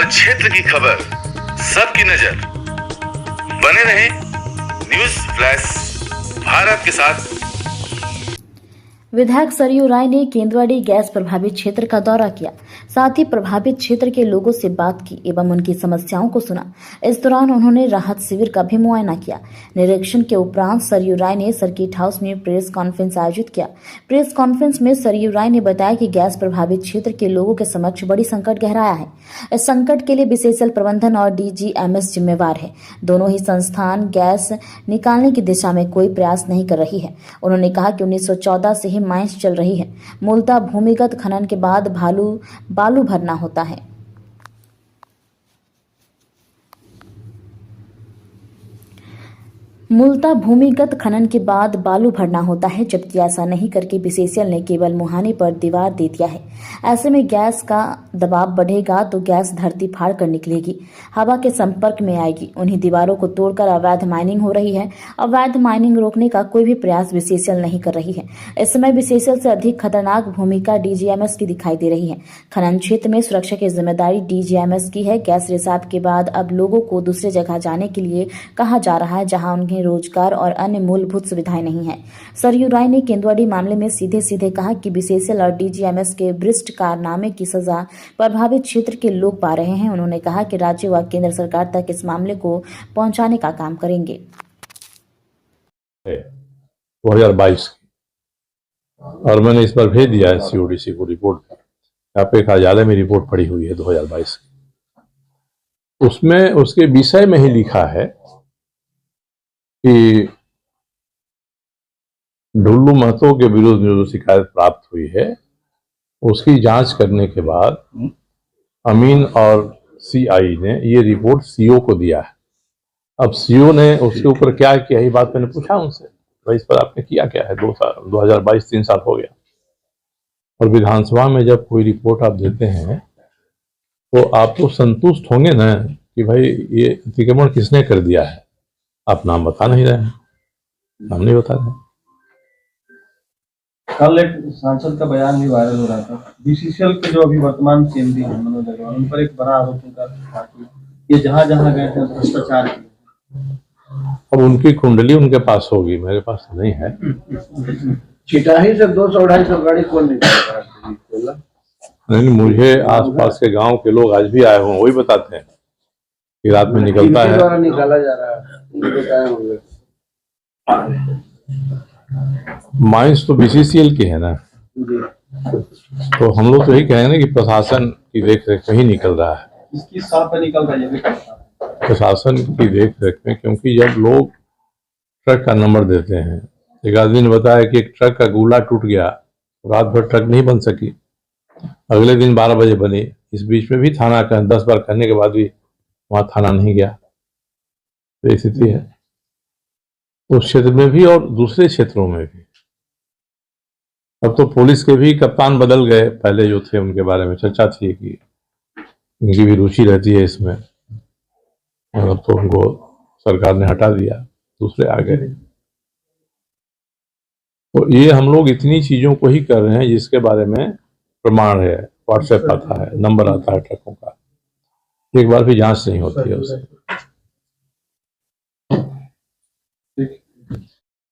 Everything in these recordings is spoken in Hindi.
हर क्षेत्र की खबर, सबकी नजर। बने रहे न्यूज फ्लैश भारत के साथ। विधायक सरयू राय ने केंदुआड़ी गैस प्रभावित क्षेत्र का दौरा किया, साथ ही प्रभावित क्षेत्र के लोगों से बात की एवं उनकी समस्याओं को सुना। इस दौरान उन्होंने राहत शिविर का भी मुआयना किया। निरीक्षण के उपरांत सरयू राय ने सर्किट हाउस में प्रेस कॉन्फ्रेंस आयोजित किया। प्रेस कॉन्फ्रेंस में सरयू राय ने बताया कि गैस प्रभावित क्षेत्र के लोगों के समक्ष बड़ी संकट गहराया है। इस संकट के लिए बीसीसीएल प्रबंधन और डीजीएमएस जिम्मेवार है। दोनों ही संस्थान गैस निकालने की दिशा में कोई प्रयास नहीं कर रही है। उन्होंने कहा कि 1914 से ही माइंस चल रही है। मूलतः भूमिगत खनन के बाद बालू भरना होता है। भूमिगत खनन के बाद बालू भरना होता है, जबकि ऐसा नहीं करके बीसीसीएल ने केवल मुहाने पर दीवार दे दिया है। ऐसे में गैस का दबाव बढ़ेगा तो गैस धरती फाड़ कर निकलेगी, हवा के संपर्क में आएगी। उन्हीं दीवारों को तोड़कर अवैध माइनिंग हो रही है। अवैध माइनिंग रोकने का कोई भी प्रयास बीसीसीएल नहीं कर रही है। इस समय बीसीसीएल से अधिक खतरनाक भूमिका डीजीएमएस की दिखाई दे रही है। खनन क्षेत्र में सुरक्षा की जिम्मेदारी डीजीएमएस की है। गैस रिसाव के बाद अब लोगों को दूसरी जगह जाने के लिए कहा जा रहा है, जहां उन्हें रोजगार और अन्य मूलभूत सुविधाएं नहीं है। सरयू राय ने केंदुआड़ी मामले में सीधे सीधे कहा कि बीसीसीएल और डीजीएमएस के भ्रष्ट कारनामे की सजा प्रभावित क्षेत्र के लोग पा रहे हैं। उन्होंने कहा कि राज्य व केंद्र सरकार तक इस मामले को पहुंचाने का काम करेंगे। 2022 और मैंने इस पर भेज दिया है सीओडीसी को रिपोर्ट। आप एक हजार में रिपोर्ट पड़ी हुई है 2022 की। उसमें उसके विषय में ही लिखा है कि ढुल्लू महतो के विरुद्ध जो शिकायत प्राप्त हुई है उसकी जांच करने के बाद अमीन और सीआई ने ये रिपोर्ट सीओ को दिया है। अब सीओ ने उसके ऊपर क्या किया, ये बात मैंने पूछा उनसे, भाई इस पर आपने किया क्या है? 2022 3 साल हो गया। और विधानसभा में जब कोई रिपोर्ट आप देते हैं तो आप तो संतुष्ट होंगे ना कि भाई ये अतिक्रमण किसने कर दिया है। आप नाम बता नहीं रहे हैं, नाम नहीं बता रहे। कल एक सांसद का बयान भी वायरल हो रहा था। बीसीसीएल के जो अभी वर्तमान सीएमडी हैं मनोज अग्रवाल, उन पर एक बड़ा आरोप उनका था कि ये जहां जहां गए थे भ्रष्टाचार किया। अब उनकी कुंडली उनके पास होगी, मेरे पास नहीं है। चिटाही से 200-250 गाड़ी कौन निकालेगा? नहीं, मुझे आसपास के गांव के लोग आज भी आए हुए वही बताते हैं कि रात में निकलता है, द्वारा निकाला जा रहा है। माइंस तो बीसीसीएल की है ना, तो हम लोग तो यही कहेंगे ना कि प्रशासन की देख रेख में ही निकल रहा है। इसकी साथ पे निकल रहा है प्रशासन की देख रेख में, क्योंकि जब लोग ट्रक का नंबर देते हैं, एक आदमी ने बताया कि एक ट्रक का गुला टूट गया, रात भर ट्रक नहीं बन सकी, अगले दिन 12 बजे बनी। इस बीच में भी थाना का 10 बार करने के बाद भी वहां थाना नहीं गया। तो स्थिति है उस क्षेत्र में भी और दूसरे क्षेत्रों में भी। अब तो पुलिस के भी कप्तान बदल गए, पहले जो थे उनके बारे में चर्चा थी कि उनकी भी रुचि रहती है इसमें, और अब तो उनको सरकार ने हटा दिया, दूसरे आ गए। तो ये हम लोग इतनी चीजों को ही कर रहे हैं जिसके बारे में प्रमाण है, व्हाट्सएप आता है, नंबर आता है ट्रकों का, एक बार भी जांच नहीं होती है उससे।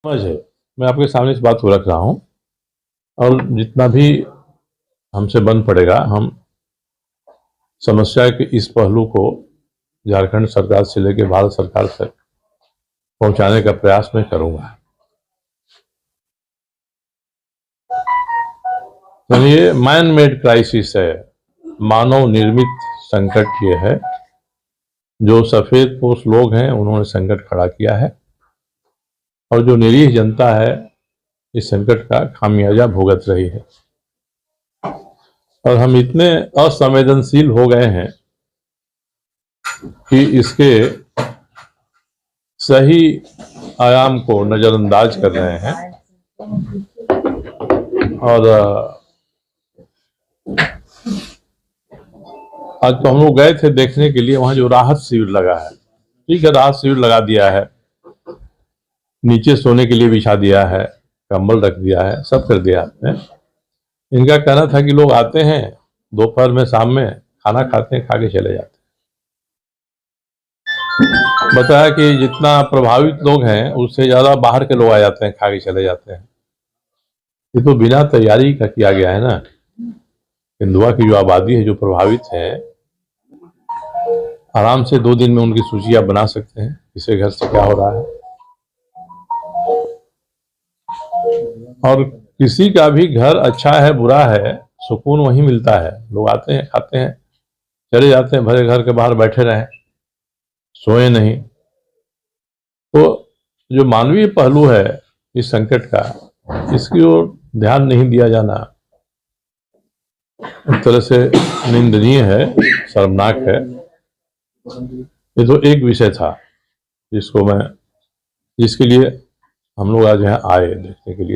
मैं आपके सामने इस बात को रख रहा हूं, और जितना भी हमसे बन पड़ेगा हम समस्या के इस पहलू को झारखंड सरकार से लेकर भारत सरकार तक पहुंचाने का प्रयास मैं करूंगा। तो ये मैन मेड क्राइसिस है, मानव निर्मित संकट ये है। जो सफेद पोश लोग हैं उन्होंने संकट खड़ा किया है, और जो निरीह जनता है इस संकट का खामियाजा भुगत रही है। और हम इतने असंवेदनशील हो गए हैं कि इसके सही आयाम को नजरअंदाज कर रहे हैं। और आज तो हम लोग गए थे देखने के लिए, वहां जो राहत शिविर लगा है, ठीक है, राहत शिविर लगा दिया है, नीचे सोने के लिए बिछा दिया है, कंबल रख दिया है, सब कर दिया है। इनका कहना था कि लोग आते हैं दोपहर में, शाम में खाना खाते हैं, खा के चले जाते हैं। बताया कि जितना प्रभावित लोग हैं उससे ज्यादा बाहर के लोग आ जाते हैं, खा के चले जाते हैं। ये तो बिना तैयारी का किया गया है ना। हिंदुआ की जो आबादी है जो प्रभावित है, आराम से 2 दिन में उनकी सूची आप बना सकते हैं किसी घर से क्या हो रहा है। और किसी का भी घर अच्छा है बुरा है, सुकून वहीं मिलता है। लोग आते हैं, खाते हैं, चले जाते हैं, भरे घर के बाहर बैठे रहें, सोए नहीं। तो जो मानवीय पहलू है इस संकट का, इसकी ओर ध्यान नहीं दिया जाना एक तरह से निंदनीय है, शर्मनाक है। ये तो एक विषय था जिसके लिए हम लोग आज यहाँ आए देखने के लिए।